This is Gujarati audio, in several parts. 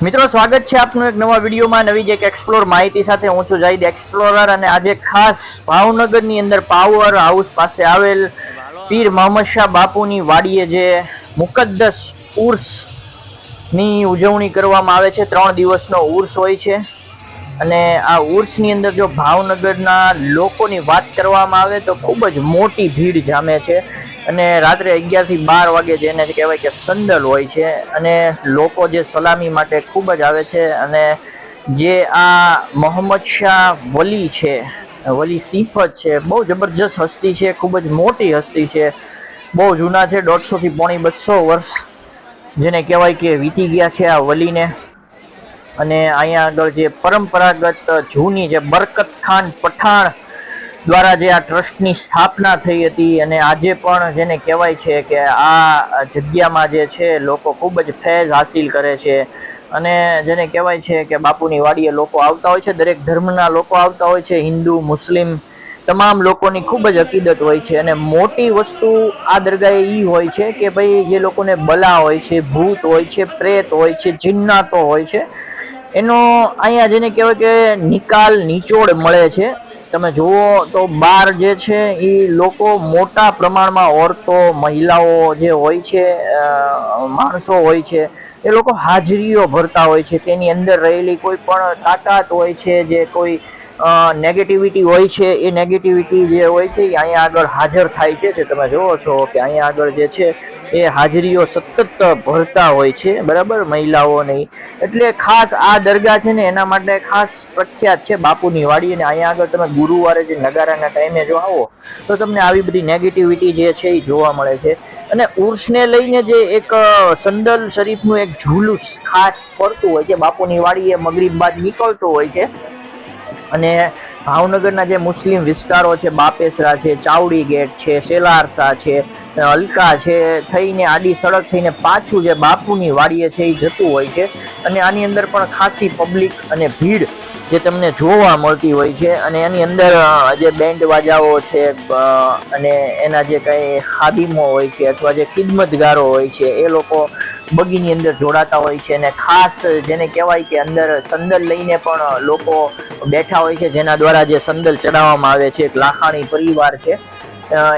મિત્રો સ્વાગત છે આપનું એક નવા વિડીયોમાં નવી જ એક એક્સપ્લોર માહિતી સાથે હું છું જાહિદ એક્સપ્લોરર અને આજે ખાસ ભાવનગરની અંદર પાવર હાઉસ પાસે આવેલ પીર મોહમ્મદ શાહ બાપુની વાડીએ જે મુકદ્દસ ઉર્સની ઉજવણી કરવામાં આવે છે। 3 દિવસનો ઉર્સ હોય છે અને આ ઉર્સની અંદર જો ભાવનગરના લોકોની વાત કરવામાં આવે તો ખૂબ જ મોટી ભીડ જામે છે અને રાત્રે 11 થી 12 વાગે જેને કહેવાય કે સંદલ હોય છે અને લોકો જે સલામી માટે ખૂબ જ આવે છે અને જે આ મોહમ્મદ શાહ વલી છે, વલી સિફત છે, બહુ જબરજસ્ત હસ્તી છે, ખૂબ જ મોટી હસ્તી છે, બહુ જૂના છે, 150 થી પોણી 200 વર્ષ જેને કહેવાય કે વીતી ગયા છે આ વલીને। અને અહીંયા આગળ જે પરંપરાગત જૂની જે બરકત ખાન પઠાણ દ્વારા જે આ ટ્રસ્ટની સ્થાપના થઈ હતી અને આજે પણ જેને કહેવાય છે કે આ જગ્યામાં જે છે લોકો ખૂબ જ ફૈઝ હાસિલ કરે છે અને જેને કહેવાય છે કે બાપુની વાડીએ લોકો આવતા હોય છે, દરેક ધર્મના લોકો આવતા હોય છે, હિન્દુ મુસ્લિમ તમામ લોકોની ખૂબ જ અકીદત હોય છે। અને મોટી વસ્તુ આ દરગાહે એ હોય છે કે ભાઈ જે લોકોને બલા હોય છે, ભૂત હોય છે, પ્રેત હોય છે, જિન્નાતો હોય છે, એનો અહીંયા જેને કહેવાય કે નિકાલ નિચોડ મળે છે। તમે જુઓ તો બહાર જે છે એ લોકો મોટા પ્રમાણમાં ઓરતો મહિલાઓ જે હોય છે, માણસો હોય છે, એ લોકો હાજરીઓ ભરતા હોય છે। તેની અંદર રહેલી કોઈ પણ તાકાત હોય છે, જે કોઈ નેગેટિવિટી હોય છે, એ નેગેટિવિટી જે હોય છે એ અહીંયા આગળ હાજર થાય છે। જે તમે જુઓ છો કે અહીંયા આગળ જે છે એ હાજરીઓ સતત ભરતા હોય છે, બરાબર, મહિલાઓની। એટલે ખાસ આ દરગાહ છે ને એના માટે ખાસ પ્રખ્યાત છે બાપુની વાડી। અને અહીંયા આગળ તમે ગુરુવારે જે નગારાના ટાઈમે જો આવો તો તમને આવી બધી નેગેટિવિટી જે છે એ જોવા મળે છે। અને ઉર્સને લઈને જે એક સંદલ શરીફનું એક ઝુલુસ ખાસ ફરતું હોય છે બાપુની વાડીએ મગરીબ બાદ નીકળતું હોય છે અને ભાવનગરના જે મુસ્લિમ વિસ્તારો છે, બાપેસરા છે, ચાવડી ગેટ છે, સેલારસા છે, હલકા છે, થઈને આડી સડક થઈને પાછું જે બાપુની વાડીએ છે એ જતું હોય છે। અને આની અંદર પણ ખાસી પબ્લિક અને ભીડ જે તમને જોવા મળતી હોય છે અને એની અંદર જે બેન્ડ વાજાઓ છે અને એના જે કંઈ ખાદીમો હોય છે અથવા જે ખિદમતગારો હોય છે એ લોકો બગીની અંદર જોડાતા હોય છે। અને ખાસ જેને કહેવાય કે અંદર સંદલ લઈને પણ લોકો બેઠા હોય છે, જેના દ્વારા જે સંદલ ચડાવવામાં આવે છે। એક લાખાણી પરિવાર છે,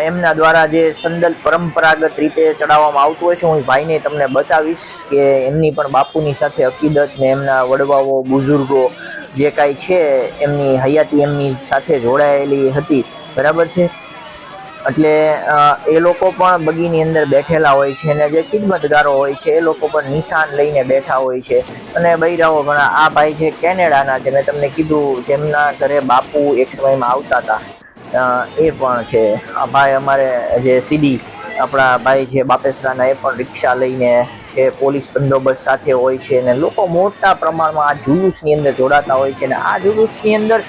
એમના દ્વારા જે સંદલ પરંપરાગત રીતે ચડાવવામાં આવતું હોય છે। હું ભાઈને તમને બતાવીશ કે એમની પણ બાપુની સાથે અકીદત ને એમના વડવાઓ બુઝુર્ગો જે કાંઈ છે એમની હયાતી એમની સાથે જોડાયેલી હતી, બરાબર છે। એટલે એ લોકો પણ બગીની અંદર બેઠેલા હોય છે અને જે ખિદમતગારો હોય છે એ લોકો પણ નિશાન લઈને બેઠા હોય છે। અને બૈરાઓ ઘણા, આ ભાઈ છે કેનેડાના છે, મેં તમને કીધું જેમના ઘરે બાપુ એક સમયમાં આવતા હતા એ પણ છે। આ ભાઈ અમારે જે સીડી આપણા ભાઈ છે બાપેસરાના, એ પણ રિક્ષા લઈને છે, પોલીસ બંદોબસ્ત સાથે હોય છે અને લોકો મોટા પ્રમાણમાં આ જુલુસની અંદર જોડાતા હોય છે। અને આ જુલુસની અંદર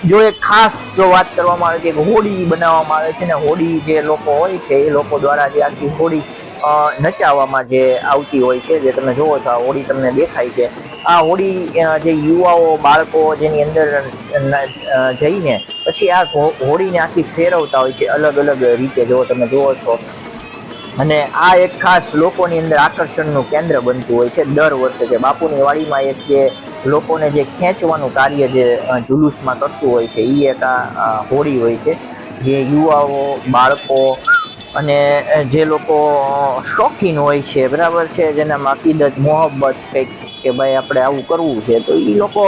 જો એક ખાસ જો વાત કરવામાં આવે છે કે હોડી બનાવવામાં આવે છે ને હોડી જે લોકો હોય છે એ લોકો દ્વારા જે આખી હોડી નચાવવામાં જે આવતી હોય છે, જે તમે જુઓ છો આ હોડી તમને દેખાય છે, આ હોડી જે યુવાઓ બાળકો જેની અંદર જઈને પછી આ હોડીને આખી ફેરવતા હોય છે અલગ અલગ રીતે, જો તમે જુઓ છો। અને આ એક ખાસ લોકોની અંદર આકર્ષણનું કેન્દ્ર બનતું હોય છે દર વર્ષે। કે બાપુની વાડીમાં એક જે લોકોને જે ખેંચવાનું કાર્ય જે જુલુસમાં કરતું હોય છે એ એક આ હોડી હોય છે, જે યુવાઓ બાળકો અને જે લોકો શોખીન હોય છે, બરાબર છે, જેનામાં અકીદત મોહબ્બત કંઈક કે ભાઈ આપણે આવું કરવું છે તો એ લોકો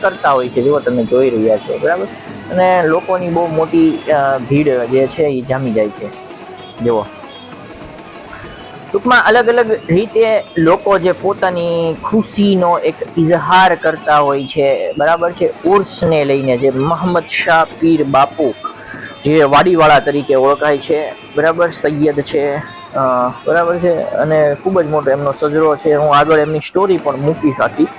કરતા હોય છે, જો તમે જોઈ રહ્યા છો, બરાબર। અને લોકોની બહુ મોટી ભીડ જે છે એ જામી જાય છે। જુઓ ટૂંકમાં અલગ અલગ રીતે લોકો જે પોતાની ખુશીનો એક ઇઝહાર કરતા હોય છે, બરાબર છે, ઉર્સને લઈને। જે મોહમ્મદ શાહ પીર બાપુ જે વાડીવાળા તરીકે ઓળખાય છે, બરાબર, સૈયદ છે, બરાબર છે, અને ખૂબ જ મોટો એમનો સજરો છે। હું આગળ એમની સ્ટોરી પણ મૂકી હતી,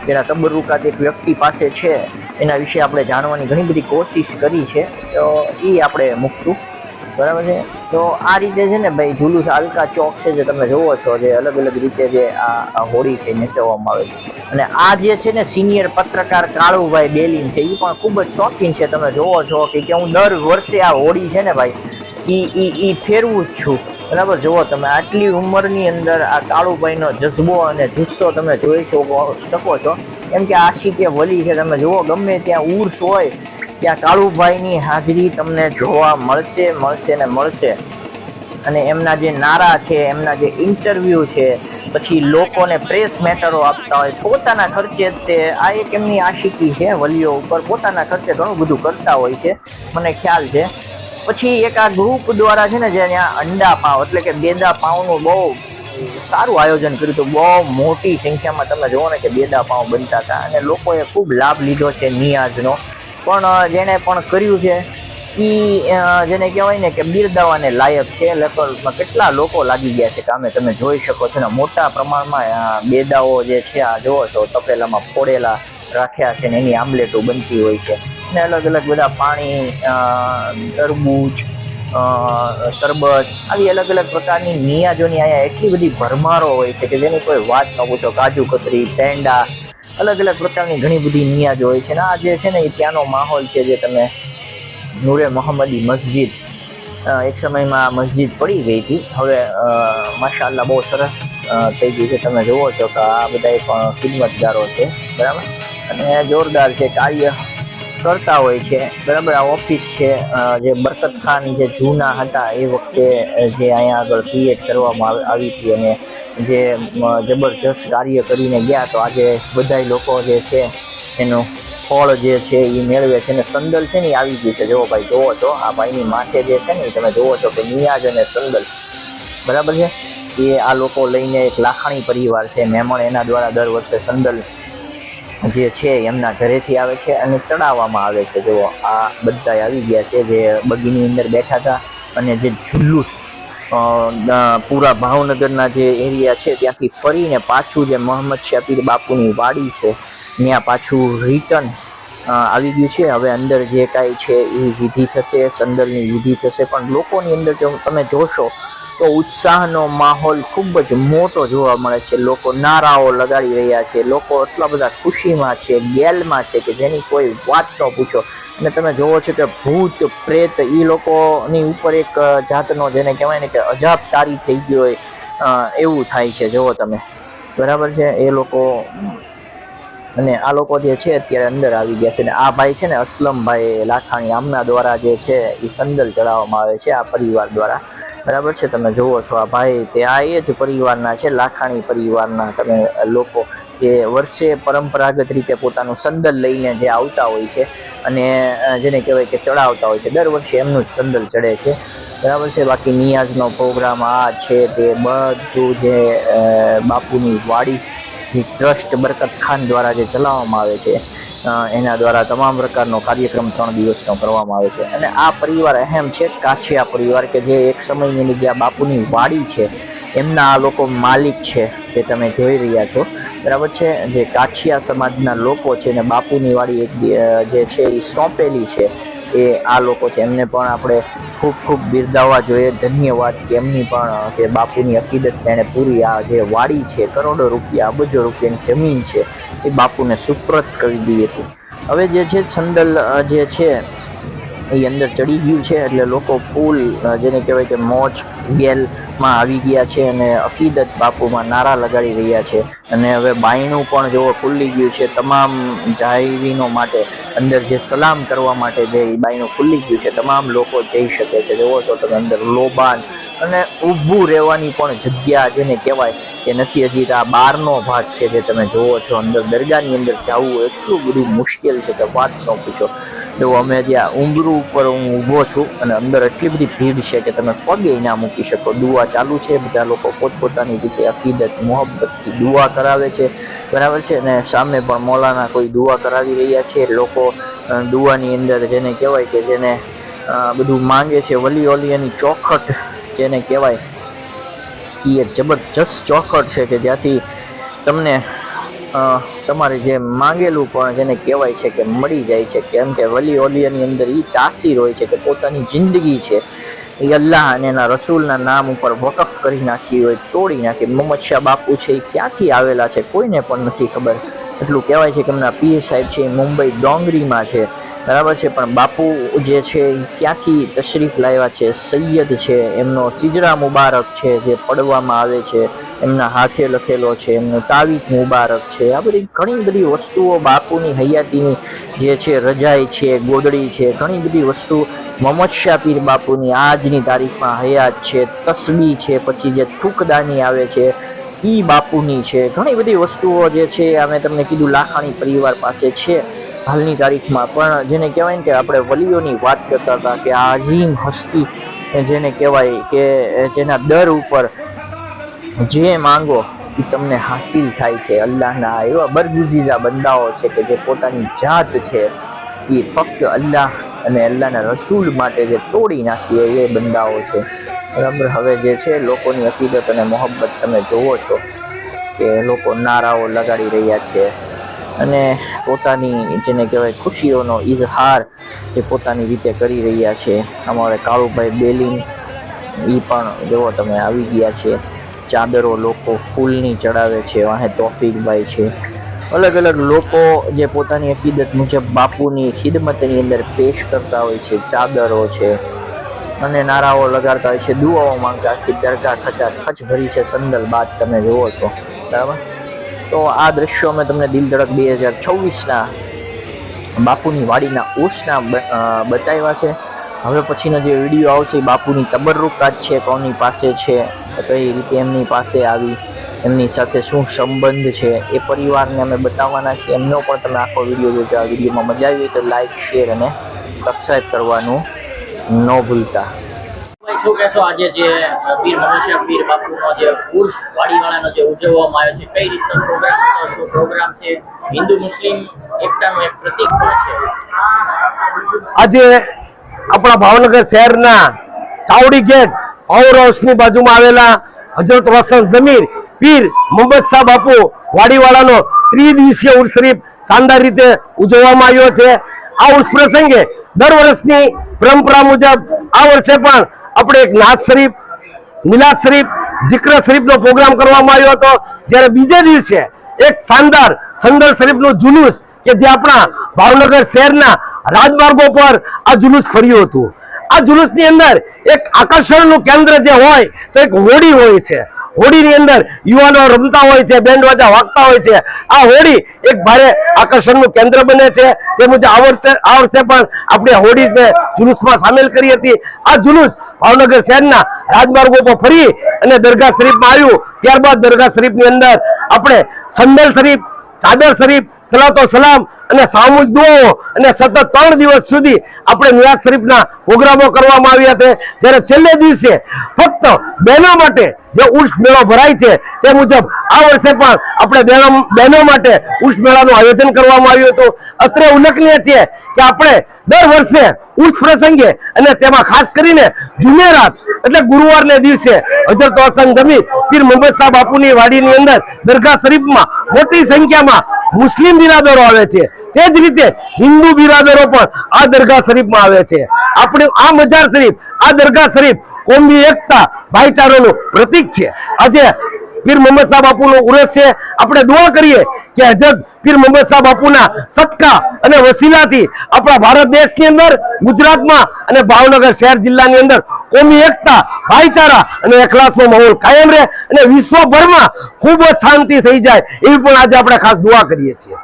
જેના તબરુકાત એક વ્યક્તિ પાસે છે, એના વિશે આપણે જાણવાની ઘણી બધી કોશિશ કરી છે, તો એ આપણે મૂકશું, બરાબર છે। તો આ રીતે છે ને ભાઈ જુલુસ હલકા ચોક છે, જે તમે જોવો છો, જે અલગ અલગ રીતે જે આ હોડી છે નચવવામાં આવે છે। અને આ જે છે ને સિનિયર પત્રકાર કાળુભાઈ બેલીન છે, એ પણ ખૂબ જ શોખીન છે। તમે જોવો છો કે હું દર વર્ષે આ હોડી છે ને ભાઈ ઈ ફેરવું જ છું, બરાબર. જુઓ તમે આટલી ઉંમરની અંદર આ કાળુભાઈનો જજ્બો અને જુસ્સો તમે જોઈ શકો છો. એમ કે આશિકે વલી છે. તમે જુઓ ગમે ત્યાં ઉર્સ હોય ત્યાં કાળુભાઈની હાજરી તમને જોવા મળશે ને મળશે. અને એમના જે નારા છે, એમના જે ઇન્ટરવ્યુ છે, પછી લોકોને પ્રેસ મેટરો આપતા હોય પોતાના ખર્ચે. તે આ એક એમની આશિકી છે વલીઓ ઉપર. પોતાના ખર્ચે ઘણું બધું કરતા હોય છે, મને ખ્યાલ છે. પછી એક આ ગ્રુપ દ્વારા છે ને જે ત્યાં અંડા પાવ એટલે કે બેદા પાવનું બહુ સારું આયોજન કર્યું હતું. બહુ મોટી સંખ્યામાં તમે જુઓ ને કે બેદા પાવ બનતા હતા અને લોકોએ ખૂબ લાભ લીધો છે નિયાઝનો. પણ જેણે પણ કર્યું છે એ જેને કહેવાય ને કે બિરદાવાને લાયક છે. લેવલમાં કેટલા લોકો લાગી ગયા છે કામે તમે જોઈ શકો છો ને. મોટા પ્રમાણમાં બેદાઓ જે છે આ જુઓ છો તપેલામાં ફોડેલા રાખ્યા છે ને એની આમલેટો બનતી હોય છે. ને અલગ અલગ બધા પાણી, તરબૂચ, શરબત આવી અલગ અલગ પ્રકારની નિયાજોની અહીંયા એટલી બધી ભરમારો હોય છે કે જેની કોઈ વાત ન પૂછો. કાજુ કતરી, પેંડા, અલગ અલગ પ્રકારની ઘણી બધી નિયાજો હોય છે. ને આ જે છે ને એ ત્યાંનો માહોલ છે. જે તમે નૂરે મોહમ્મદી મસ્જિદ, એક સમયમાં મસ્જિદ પડી ગઈ હતી, હવે માશાઅલ્લાહ બહુ સરસ થઈ ગઈ છે. તમે જુઓ છો કે આ બધા પણ ખિદમતગારો છે, બરાબર, અને જોરદાર છે કાર્ય કરતા હોય છે, બરાબર. આ ઓફિસ છે જે બરકત ખાન જે જૂના હતા એ વખતે જે અહીંયા આગળ ક્રિએટ કરવામાં આવી હતી અને જે જબરજસ્ત કાર્ય કરીને ગયા. તો આજે બધા લોકો જે છે એનું ફળ જે છે એ મેળવે છે. ને સંદલ છે ને એ આવી ગઈ છે. જુઓ ભાઈ, જુઓ છો આ ભાઈની માથે જે છે ને તમે જુઓ છો કે નિયાજ અને સંદલ, બરાબર છે. એ આ લોકો લઈને એક લાખાણી પરિવાર છે મહેમાન, એના દ્વારા દર વર્ષે સંદલ જે છે એમના ઘરેથી આવે છે અને ચડાવવામાં આવે છે. જુઓ આ બધા આવી ગયા છે જે બગીની અંદર બેઠા હતા. અને જે જુલ્લુસ પૂરા ભાવનગરના જે એરિયા છે ત્યાંથી ફરીને પાછું જે મોહમ્મદ શાપીર બાપુની વાડી છે ત્યાં પાછું રિટર્ન આવી ગયું છે. હવે અંદર જે કાંઈ છે એ વિધિ થશે, સંદલની વિધિ થશે. પણ લોકોની અંદર જો તમે જોશો તો ઉત્સાહનો માહોલ ખૂબ જ મોટો જોવા મળે છે. લોકો નારાઓ લગાડી રહ્યા છે, લોકો એટલા બધા ખુશીમાં છે, ગેલમાં છે કે જેની કોઈ વાત ન પૂછો. અને તમે જોવો છો કે ભૂત પ્રેત એ લોકોની ઉપર એક જાતનો જેને કહેવાય ને કે અજાબ તારી થઈ ગયો હોય એવું થાય છે. જુઓ તમે, બરાબર છે. એ લોકો અને આ લોકો જે છે અત્યારે અંદર આવી ગયા છે. ને આ ભાઈ છે ને અસલમભાઈ લાખાણી, આમના દ્વારા જે છે એ સંદલ ચડાવવામાં આવે છે આ પરિવાર દ્વારા, બરાબર છે. તમે જુઓ છો આ ભાઈ તે આ એ જ પરિવારના છે, લાખાણી પરિવારના તમે લોકો જે વર્ષે પરંપરાગત રીતે પોતાનું સંદલ લઈને જે આવતા હોય છે અને જેને કહેવાય કે ચડાવતા હોય છે. દર વર્ષે એમનું જ સંદલ ચડે છે, બરાબર છે. બાકી નિયાઝનો પ્રોગ્રામ આ છે તે બધું જે બાપુની વાડી ટ્રસ્ટ બરકત ખાન દ્વારા જે ચલાવવામાં આવે છે એના દ્વારા તમામ પ્રકારનો કાર્યક્રમ 3 દિવસનો કરવામાં આવે છે. અને આ પરિવાર અહેમ છે, કાછિયા પરિવાર, કે જે એક સમયની અંદર જે બાપુની વાડી છે એમના આ લોકો માલિક છે, જે તમે જોઈ રહ્યા છો, બરાબર છે. જે કાછિયા સમાજના લોકો છે ને બાપુની વાડી એક જે છે એ સોંપેલી છે એ આ લોકો છે. એમને પણ આપણે ખૂબ ખૂબ બિરદાવવા જોઈએ, ધન્યવાદ કે એમની પણ જે બાપુની અકીદત એને પૂરી. આ જે વાડી છે કરોડો રૂપિયા, અબજો રૂપિયાની જમીન છે એ બાપુને સુપ્રત કરી દીધી હતી. હવે જે છે સંદલ જે છે એ અંદર ચડી ગયું છે એટલે લોકો ફૂલ જેને કહેવાય કે મોજ ગેલમાં આવી ગયા છે અને અકીદત બાપુમાં નારા લગાડી રહ્યા છે. અને હવે બાયણું પણ જોવો ખુલ્લી ગયું છે તમામ જાહેરીનો માટે. અંદર જે સલામ કરવા માટે જે બાયણું ખુલ્લી ગયું છે, તમામ લોકો જઈ શકે છે. જોવો તો તમે અંદર લોબાન અને ઊભું રહેવાની પણ જગ્યા જેને કહેવાય કે નથી. હજી આ બહારનો ભાગ છે જે તમે જોવો છો. અંદર દરગાહની અંદર જવું એટલું બધું મુશ્કેલ છે કે વાત ન પૂછો. જો અમે જ્યાં ઉંબરું ઉપર હું ઊભો છું અને અંદર એટલી બધી ભીડ છે કે તમે પગે ના મૂકી શકો. દુઆ ચાલુ છે, બધા લોકો પોતપોતાની રીતે અકીદત મોહબ્બતથી દુઆ કરાવે છે, બરાબર છે. અને સામે પણ મૌલાના કોઈ દુઆ કરાવી રહ્યા છે. લોકો દુઆની અંદર જેને કહેવાય કે જેને બધું માંગે છે, વલી ઓલિયાની ચોખટ જેને કહેવાય એ એક જબરજસ્ત ચોખટ છે કે જ્યાંથી તમને તમારે જે માંગેલું પણ જેને કહેવાય છે કે મળી જાય છે. કેમ કે વલી ઓલિયાની અંદર એ તાસીર હોય છે કે પોતાની જિંદગી છે એ અલ્લાહ અને એના રસૂલના નામ ઉપર વકફ કરી નાખી હોય, તોડી નાખી. મોહમ્મદ શાહ બાપુ છે એ ક્યાંથી આવેલા છે કોઈને પણ નથી ખબર, એટલું કહેવાય છે કે એમના પીર સાહેબ છે એ મુંબઈ ડોંગરીમાં છે, બરાબર છે. પણ બાપુ જે છે એ ક્યાંથી તશરીફ લાવ્યા છે, સૈયદ છે, એમનો સિજરા મુબારક છે જે પડવામાં આવે છે, એમના હાથે લખેલો છે, એમનું તાવીજ મુબારક છે, આ બધી ઘણી બધી વસ્તુઓ બાપુની હયાતીની જે છે, રજાઈ છે, ગોદડી છે, ઘણી બધી વસ્તુ મોહમ્મદ શાહ પીર બાપુની આજની તારીખમાં હયાત છે. તસ્બી છે, પછી જે થૂકદાની આવે છે ઈ બાપુની છે. ઘણી બધી વસ્તુઓ જે છે અમે તમને કીધું લાખાણી પરિવાર પાસે છે હાલની તારીખમાં. પણ જેને કહેવાય ને કે આપણે વલીઓની વાત કરતા હતા કે આ અજીમ હસ્તી જેને કહેવાય કે જેના દર ઉપર જે માંગો એ તમને હાસિલ થાય છે. અલ્લાહના એવા બરગુઝીઝા બંદાઓ છે કે જે પોતાની જાત છે એ ફક્ત અલ્લાહ અને અલ્લાહના રસૂલ માટે જે તોડી નાખી એ બંદાઓ છે, બરાબર. હવે જે છે લોકોની અકીદત અને મોહબ્બત તમે જોવો છો કે લોકો નારાઓ લગાડી રહ્યા છે અને પોતાની જેને કહેવાય ખુશીઓનો ઇઝહાર જે પોતાની રીતે કરી રહ્યા છે. અમારે કાળુભાઈ બેલીન એ પણ જોવો તમે આવી ગયા છે, ચાદરો લોકો ફૂલની ચડાવે છે. વાહે તોફીકભાઈ છે, અલગ અલગ લોકો જે પોતાની અકીદત મુજબ બાપુની ખિદમતની અંદર પેશ કરતા હોય છે, ચાદરો છે અને નારાઓ લગાડતા હોય છે, દુઆઓ માંગતા. આખી દરગાહ ખચ ભરી છે, સંદલ બાદ તમે જુઓ છો, બરાબર. તો આ દ્રશ્યો અમે તમને દિલ ધડક 2026ના બાપુની વાડીના ઉર્સના બતાવ્યા છે. હવે પછીનો જે વિડીયો આવશે એ બાપુની તબર્રુકાત છે, કોની પાસે છે, કઈ રીતે એમની પાસે આવી, એમની સાથે શું સંબંધ છે, એ પરિવારને અમે બતાવવાના છીએ. એમનો પણ તમે આખો વિડીયો જોજો. આ વિડીયોમાં મજા આવી હોય તો લાઈક, શેર અને સબસ્ક્રાઈબ કરવાનું ન ભૂલતા. શું કહેશો આજે જે પીર મોહમ્મદ શાહ પીર બાપુનો જે ઉર્સ વાડીવાળાનો જે ઉજવવામાં આવ્યો છે, કઈ રીતનો પ્રોગ્રામ છે? હિન્દુ મુસ્લિમ એકતાનું એક પ્રતીક પણ છે. આજે આપણા ભાવનગર શહેરના ચાવડી ગેટ પાવર હાઉસની બાજુમાં આવેલા હજરત વસન જમીર પીર મોહમ્મદ શાહ બાપુ વાડીવાળાનો ત્રિદિવસીય ઉર્સ શરીફ શાનદાર રીતે ઉજવવામાં આવ્યો છે. આ ઉર્સ પ્રસંગે દર વર્ષની પરંપરા મુજબ આ વર્ષે પણ આપણે એક નાત શરીફ, મિલાદ શરીફ, જિક્ર શરીફનો પ્રોગ્રામ કરવામાં આવ્યો હતો. જ્યારે બીજે દિવસે એક શાનદાર સંદલ શરીફનું જુલુસ કે જે આપણા ભાવનગર શહેરના રાજમાર્ગો પર આ જુલુસ ફર્યું હતું. આ જુલુસની અંદર એક આકર્ષણનું કેન્દ્ર જે હોય તો એક હોડી હોય છે. હોડીની અંદર યુવાનો રમતા હોય છે, બેન્ડ વાજા વાગતા હોય છે. આ હોડી એક ભારે આકર્ષણનું કેન્દ્ર બને છે. તે મુજબ આ વર્ષે પણ આપણે હોડીને જુલુસમાં સામેલ કરી હતી. આ જુલુસ ભાવનગર શહેરના રાજમાર્ગો પર ફરી અને દરગાહ શરીફમાં આવ્યું. ત્યારબાદ દરગાહ શરીફની અંદર આપણે સંદલ શરીફ, ચાદર શરીફ, સલાતો સલામ અને સામૂહિક દુઆઓ અને સતત 3 દિવસ સુધી આપણે નિયાઝ શરીફના પ્રોગ્રામો કરવામાં આવ્યા હતા. જ્યારે છેલ્લે દિવસે ફક્ત બહેનો માટે જે ઉર્સ મેળો ભરાય છે તે મુજબ આ વર્ષે પણ આપણે બહેનો માટે ઉર્સ મેળાનું આયોજન કરવામાં આવ્યું હતું. અત્રે ઉલ્લેખનીય છે કે આપણે દર વર્ષે ઉર્સ પ્રસંગે અને તેમાં ખાસ કરીને જુમેરાત એટલે ગુરુવારને દિવસે હજરત વસન જમીર પીર મોહમ્મદ શાહ બાપુની વાડીની અંદર દરગાહ શરીફમાં મોટી સંખ્યામાં મુસ્લિમ બિરાદરો આવે છે. તે જ રીતે હિન્દુ બિરાદરો પણ આ દરગાહ શરીફમાં આવે છે. આપણે આ મજાર શરીફ, આ દરગાહ શરીફ કોમી એકતા, ભાઈચારાનું પ્રતીક છે. આજે પીર મોહમ્મદ શાહ બાપુનો ઉર્સ છે. આપણે દુઆ કરીએ કે હજરત પીર મોહમ્મદ શાહ બાપુના સદકા અને વસીલાથી આપણા ભારત દેશની અંદર, ગુજરાતમાં અને ભાવનગર શહેર જિલ્લાની અંદર કોમી એકતા, ભાઈચારા અને એખલાસનો માહોલ કાયમ રહે અને વિશ્વભરમાં ખૂબ જ શાંતિ થઈ જાય એવી પણ આજે આપણે ખાસ દુઆ કરીએ છીએ.